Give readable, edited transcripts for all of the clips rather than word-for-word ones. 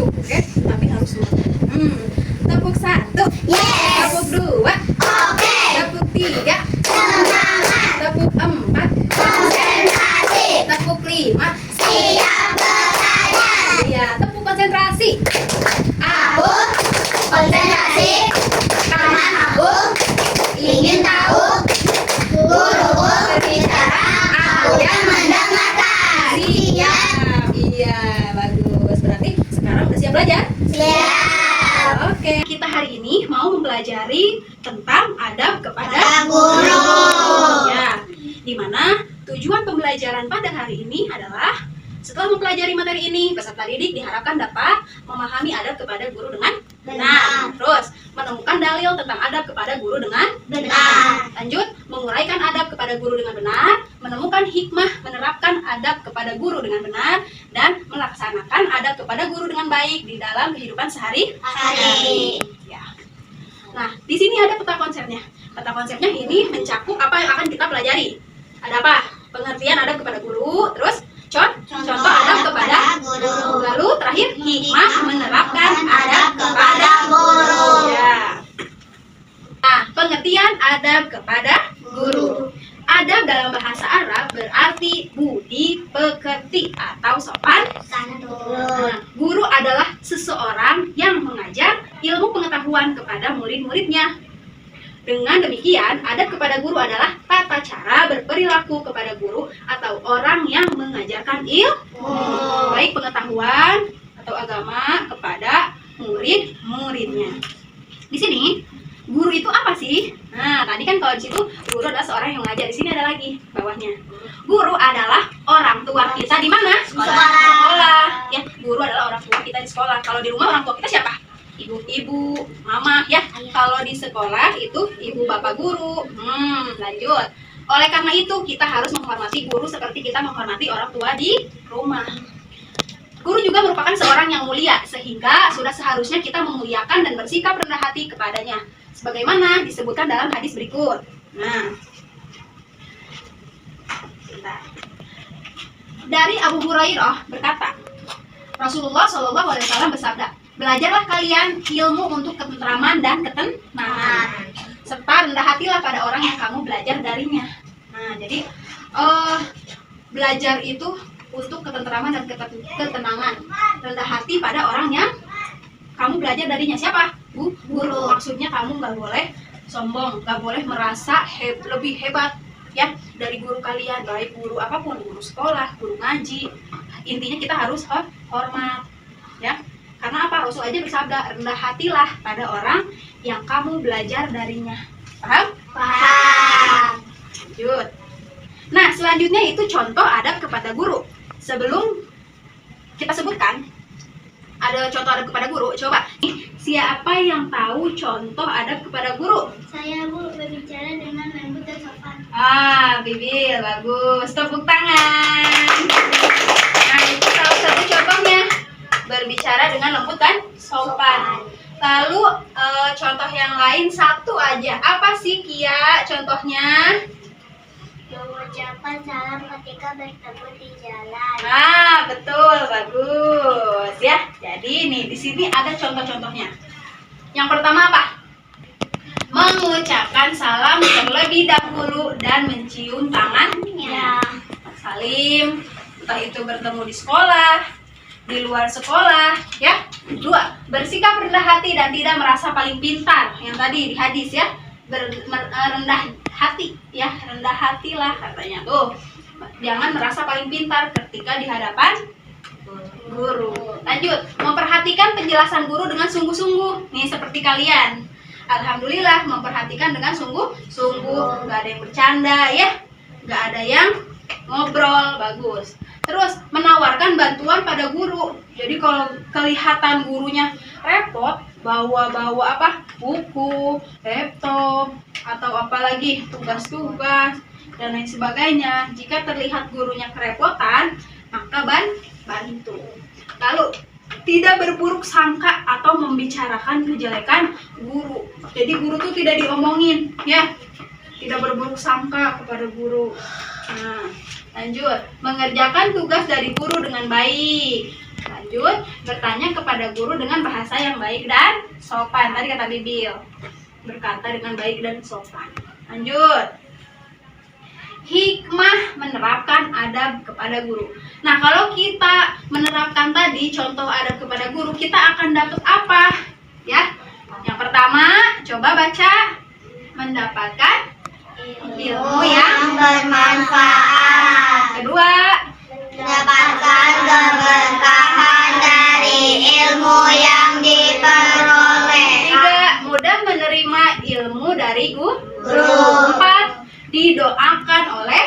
satu, oke? Tapi harus dua. Tepuk satu. Yes. Tepuk dua. Oke. Tepuk tiga. Semangat. Tepuk empat. Konsentrasi. Tepuk lima. Siap belajar. Iya, tepuk konsentrasi. Aku konsentrasi karena aku ingin tahu guruku berbicara, aku yang mendengarkan. Siap. Iya, bagus. Berarti sekarang udah siap belajar? Siap. Oke, kita hari ini mau mempelajari tentang adab kepada Guru. Ya, dimana tujuan pembelajaran pada hari ini adalah setelah mempelajari materi ini, peserta didik diharapkan dapat memahami adab kepada guru dengan benar. Terus, menemukan dalil tentang adab kepada guru dengan Benar. Lanjut, menguraikan adab kepada guru dengan benar, menemukan hikmah menerapkan adab kepada guru dengan benar, dan melaksanakan adab kepada guru dengan baik di dalam kehidupan sehari-hari. Ya. Nah, di sini ada peta konsepnya. Peta konsepnya ini mencakup apa yang akan kita pelajari. Ada apa? Pengertian adab kepada guru, terus contoh adab kepada guru. lalu terakhir hikmah menerapkan adab kepada guru. Ya. Nah, pengertian adab kepada guru. Adab dalam bahasa Arab berarti budi pekerti atau sopan. Nah, guru adalah seseorang yang mengajar ilmu pengetahuan kepada murid-muridnya. Dengan demikian, adab kepada guru adalah tata cara berperilaku kepada guru atau orang yang mengajarkan ilmu, baik pengetahuan atau agama kepada murid-muridnya. Di sini, guru itu apa sih? Nah, tadi kan kalau di situ guru adalah seorang yang mengajar. Di sini ada lagi bawahnya. Guru adalah orang tua kita di mana? Sekolah. Ya, guru adalah orang tua kita di sekolah. Kalau di rumah orang tua kita siapa? Ibu, mama, ya. Kalau di sekolah itu ibu bapak guru. Lanjut. Oleh karena itu kita harus menghormati guru seperti kita menghormati orang tua di rumah. Guru juga merupakan seorang yang mulia, sehingga sudah seharusnya kita memuliakan dan bersikap rendah hati kepadanya, sebagaimana disebutkan dalam hadis berikut. Nah, dari Abu Hurairah berkata, Rasulullah SAW bersabda, belajarlah kalian ilmu untuk ketentraman dan ketenangan, serta rendah hatilah pada orang yang kamu belajar darinya. Nah, jadi belajar itu untuk ketentraman dan ketenangan, rendah hati pada orang yang kamu belajar darinya. Siapa? Guru. Maksudnya kamu nggak boleh sombong, nggak boleh merasa lebih hebat ya dari guru kalian, baik guru apapun, guru sekolah, guru ngaji. Intinya kita harus hormat ya. Karena apa? Rasul aja bersabda, rendah hatilah pada orang yang kamu belajar darinya. Paham? Paham. Lanjut. Nah, selanjutnya itu contoh adab kepada guru. Sebelum kita sebutkan ada contoh adab kepada guru, coba siapa yang tahu contoh adab kepada guru? Saya, Bu, berbicara dengan lembut dan sopan. Bibil, bagus. Tepuk tangan. Nah, itu salah satu contohnya. Berbicara dengan lembut dan sopan. Lalu contoh yang lain satu aja. Apa sih Kia contohnya? Mengucapkan salam ketika bertemu di jalan. Betul, bagus ya. Jadi nih di sini ada contoh-contohnya. Yang pertama apa? Mengucapkan salam terlebih dahulu dan mencium tangannya. Salim, entah itu bertemu di sekolah, di luar sekolah, ya. 2. Bersikap rendah hati dan tidak merasa paling pintar. Yang tadi di hadis ya, rendah hati, ya, rendah hatilah katanya tuh. Jangan merasa paling pintar ketika di hadapan guru. Lanjut, memperhatikan penjelasan guru dengan sungguh-sungguh. Nih seperti kalian. Alhamdulillah memperhatikan dengan sungguh-sungguh, nggak ada yang bercanda ya, nggak ada yang ngobrol, bagus. Terus menawarkan bantuan pada guru. Jadi kalau kelihatan gurunya repot bawa apa, buku, laptop, atau apalagi tugas-tugas dan lain sebagainya, jika terlihat gurunya kerepotan, maka bantu. Lalu tidak berburuk sangka atau membicarakan kejelekan guru. Jadi guru tuh tidak diomongin ya, tidak berburuk sangka kepada guru. Nah, lanjut, mengerjakan tugas dari guru dengan baik. Lanjut, bertanya kepada guru dengan bahasa yang baik dan sopan. Tadi kata Bibil, berkata dengan baik dan sopan. Lanjut, hikmah menerapkan adab kepada guru. Nah, kalau kita menerapkan tadi contoh adab kepada guru, kita akan dapat apa? Ya, yang pertama, coba baca, mendapatkan ilmu yang bermanfaat. kedua, Mendapatkan keberkahan dari ilmu yang diperoleh. tiga, mudah menerima ilmu dari Guru. empat, didoakan oleh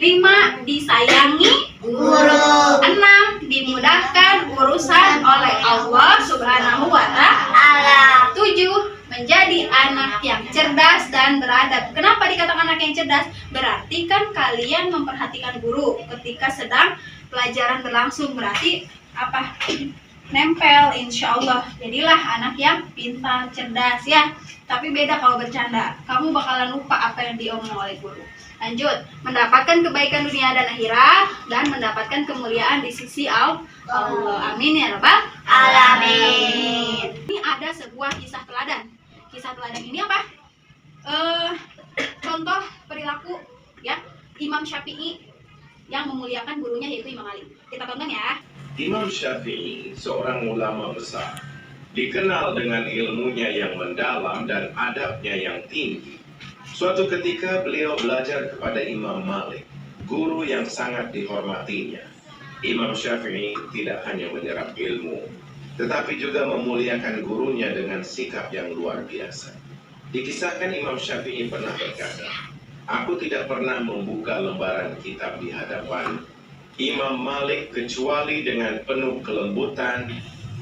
lima, disayangi Guru. enam, dimudahkan urusan oleh Allah Subhanahu wa Ta'ala. 7, menjadi anak yang cerdas dan beradab. Kenapa dikatakan anak yang cerdas? Berarti kan kalian memperhatikan guru ketika sedang pelajaran berlangsung. Berarti apa? Nempel, insya Allah. Jadilah anak yang pintar, cerdas ya. Tapi beda kalau bercanda. Kamu bakalan lupa apa yang diomong oleh guru. Lanjut, mendapatkan kebaikan dunia dan akhirat dan mendapatkan kemuliaan di sisi Allah. Amin ya rabbal alamin. Ini ada sebuah kisah teladan. Kisah teladan ini apa? Contoh perilaku ya Imam Syafi'i yang memuliakan gurunya yaitu Imam Malik. Kita tonton ya. Imam Syafi'i, seorang ulama besar, dikenal dengan ilmunya yang mendalam dan adabnya yang tinggi. Suatu ketika beliau belajar kepada Imam Malik, guru yang sangat dihormatinya. Imam Syafi'i tidak hanya menyerap ilmu, tetapi juga memuliakan gurunya dengan sikap yang luar biasa. Dikisahkan Imam Syafi'i pernah berkata, "Aku tidak pernah membuka lembaran kitab di hadapan Imam Malik kecuali dengan penuh kelembutan,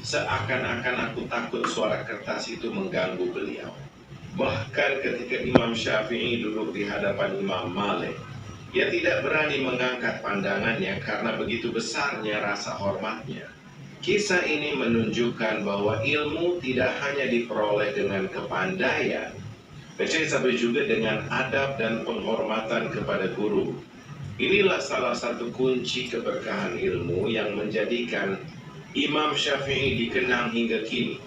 seakan-akan aku takut suara kertas itu mengganggu beliau." Bahkan ketika Imam Syafi'i duduk di hadapan Imam Malik, ia tidak berani mengangkat pandangannya karena begitu besarnya rasa hormatnya. Kisah ini menunjukkan bahwa ilmu tidak hanya diperoleh dengan kepandaian, tetapi juga dengan adab dan penghormatan kepada guru. Inilah salah satu kunci keberkahan ilmu yang menjadikan Imam Syafi'i dikenang hingga kini.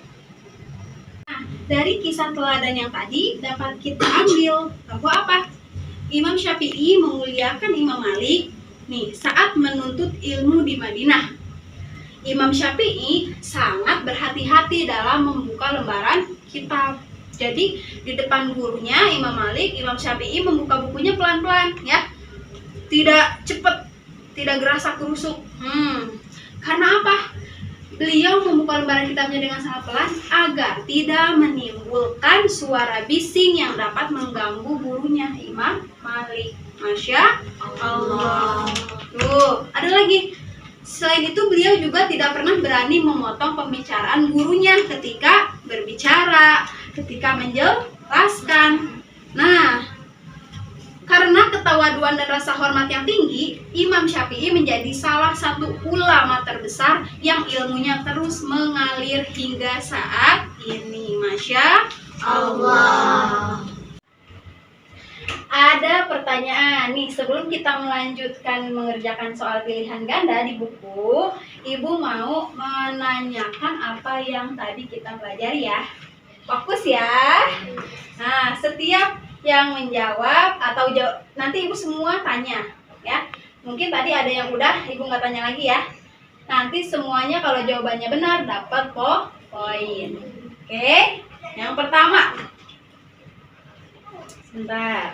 Dari kisah teladan yang tadi dapat kita ambil bahwa apa? Imam Syafi'i memuliakan Imam Malik nih saat menuntut ilmu di Madinah. Imam Syafi'i sangat berhati-hati dalam membuka lembaran kitab. Jadi di depan gurunya Imam Malik, Imam Syafi'i membuka bukunya pelan-pelan ya. Tidak cepat, tidak gerasa kerusuk. Karena apa? Beliau membuka lembaran kitabnya dengan sangat pelan agar tidak menimbulkan suara bising yang dapat mengganggu gurunya Imam Malik. Masya Allah. Tuh, ada lagi. Selain itu beliau juga tidak pernah berani memotong pembicaraan gurunya ketika berbicara, ketika menjelaskan. Nah, karena ketawaduan dan rasa hormat yang tinggi, Imam Syafi'i menjadi salah satu ulama terbesar yang ilmunya terus mengalir hingga saat ini. Masya Allah. Ada pertanyaan nih, sebelum kita melanjutkan mengerjakan soal pilihan ganda di buku, Ibu mau menanyakan apa yang tadi kita pelajari ya. Fokus ya. Nah, setiap yang menjawab atau nanti Ibu semua tanya ya. Mungkin tadi ada yang udah Ibu nggak tanya lagi ya. Nanti semuanya kalau jawabannya benar dapat poin. Oke. Yang pertama. Sebentar.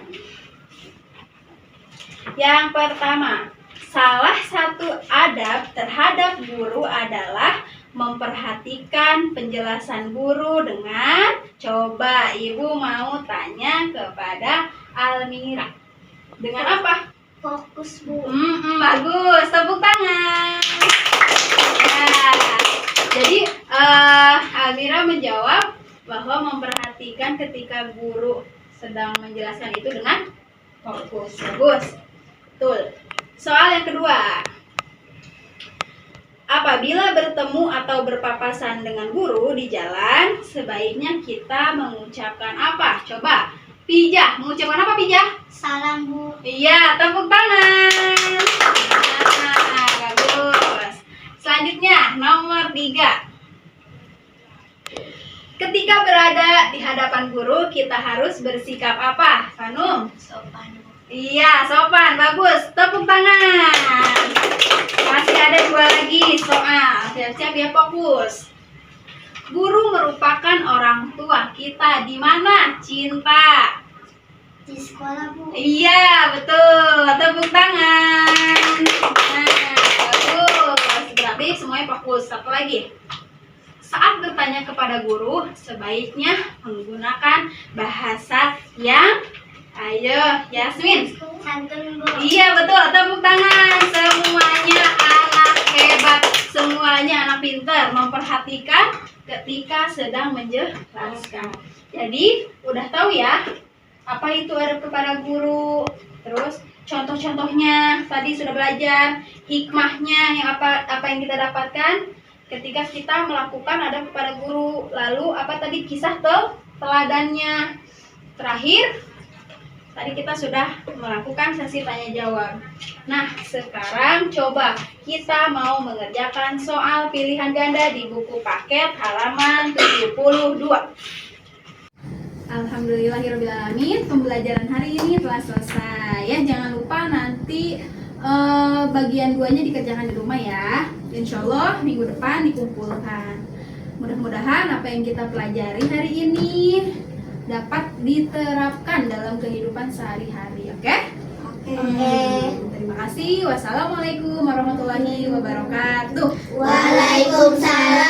Yang pertama, salah satu adab terhadap guru adalah memperhatikan penjelasan guru dengan, coba Ibu mau tanya kepada Almira. Dengan apa? Fokus, Bu. Bagus, tepuk tangan. Ya, jadi Almira menjawab bahwa memperhatikan ketika guru sedang menjelaskan itu dengan fokus. Bagus. Betul. Soal yang kedua. Apabila bertemu atau berpapasan dengan guru di jalan, sebaiknya kita mengucapkan apa? Coba. Pijah. Mengucapkan apa, Pijah? Salam, Bu. Iya, tepuk tangan. Nah, bagus. Selanjutnya, nomor 3. Ketika berada di hadapan guru, kita harus bersikap apa? Fanum? Sopan, Bu. Iya, sopan. Bagus. Tepuk tangan. Masih ada 2 lagi soal. Siap-siap ya, fokus. Guru merupakan orang tua kita di mana? Cinta. Di sekolah, Bu. Iya, betul. Tepuk tangan. Nah, bagus. Berarti semuanya fokus. Satu lagi. Saat bertanya kepada guru, sebaiknya menggunakan bahasa yang ayo, Yasmin. Santun, Bu. Iya, betul. Tepuk tangan. Semuanya anak hebat. Semuanya anak pintar. Memperhatikan ketika sedang menjelaskan. Jadi, udah tahu ya apa itu adab kepada guru. Terus contoh-contohnya tadi sudah belajar, hikmahnya yang apa yang kita dapatkan ketika kita melakukan adab kepada guru. Lalu apa tadi kisah teladannya. Terakhir tadi kita sudah melakukan sesi tanya jawab. Nah, sekarang coba kita mau mengerjakan soal pilihan ganda di buku paket halaman 72. Alhamdulillahirrahmanirrahim, pembelajaran hari ini telah selesai ya. Jangan lupa nanti bagian 2-nya dikerjakan di rumah ya. Insya Allah minggu depan dikumpulkan. Mudah-mudahan apa yang kita pelajari hari ini dapat diterapkan dalam kehidupan sehari-hari. Oke? Terima kasih. Wassalamualaikum warahmatullahi wabarakatuh. Waalaikumsalam